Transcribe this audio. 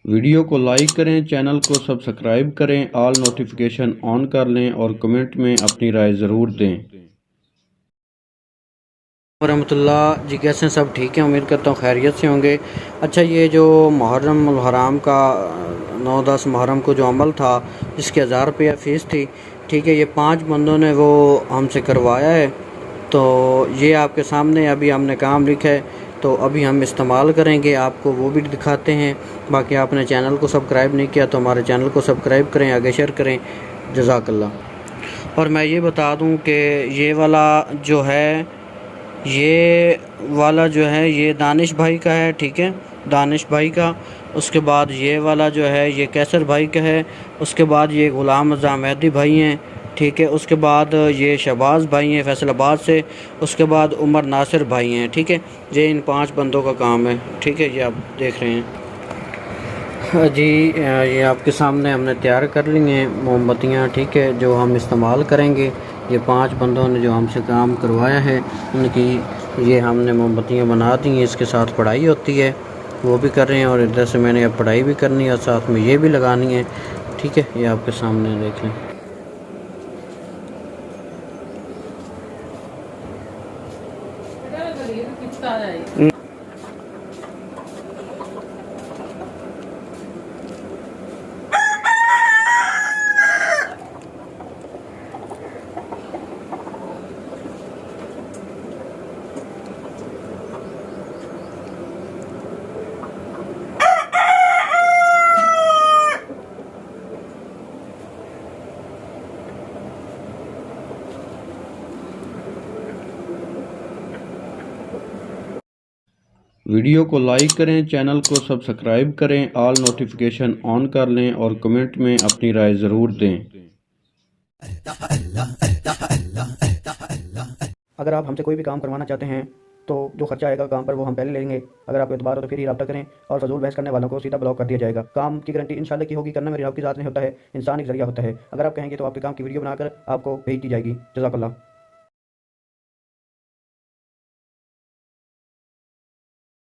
Video को like करें, channel को सब्सक्राइब करें, ऑल नोटिफिकेशन ऑन कर लें और कमेंट में अपनी राय ज़रूर दें। वरहमतुल्लाह जी, कैसे हैं सब? ठीक है, उम्मीद करता हूँ खैरियत से होंगे। अच्छा, ये जो मुहर्रम उल हराम का 9-10 मुहर्रम को जो अमल था, जिसकी 1000 रुपया फ़ीस थी, ठीक है, ये 5 बंदों ने वो हमसे करवाया है। तो ये आपके सामने अभी हमने काम लिखा है, तो अभी हम इस्तेमाल करेंगे, आपको वो भी दिखाते हैं। बाकी आपने चैनल को सब्सक्राइब नहीं किया तो हमारे चैनल को सब्सक्राइब करें, आगे शेयर करें। जज़ाकल्लाह। और मैं ये बता दूं कि ये वाला जो है, ये दानिश भाई का है, ठीक है, दानिश भाई का। उसके बाद ये वाला जो है ये कैसर भाई का है। उसके बाद ये ग़ुलाम रज़ा मेहदी भाई हैं, ठीक है। उसके बाद ये शहबाज भाई हैं फैसलाबाद से। उसके बाद उमर नासिर भाई हैं, ठीक है। ये इन 5 बंदों का काम है, ठीक है। ये आप देख रहे हैं जी, ये आपके सामने हमने तैयार कर ली हैं मोमबत्तियाँ, ठीक है, जो हम इस्तेमाल करेंगे। ये 5 बंदों ने जो हमसे काम करवाया है, उनकी ये हमने मोमबत्तियाँ बना दी हैं। इसके साथ पढ़ाई होती है, वो भी कर रहे हैं, और इधर से मैंने अब पढ़ाई भी करनी है और साथ में ये भी लगानी है, ठीक है। ये आपके सामने देख लें। वीडियो को लाइक करें, चैनल को सब्सक्राइब करें, ऑल नोटिफिकेशन ऑन कर लें और कमेंट में अपनी राय ज़रूर दें। अगर आप हमसे कोई भी काम करवाना चाहते हैं तो जो खर्चा आएगा काम पर वो हम पहले लेंगे। अगर आपको एतबार हो तो फिर ही रब्ता करें, और फजूल बहस करने वालों को सीधा ब्लॉक कर दिया जाएगा। काम की गारंटी इंशाल्लाह की होगी, करना मेरी आपकी ज़ात नहीं होता है, इंसान एक जरिया होता है। अगर आप कहेंगे तो आपके काम की वीडियो बनाकर आपको भेज दी जाएगी। जज़ाकल्लाह।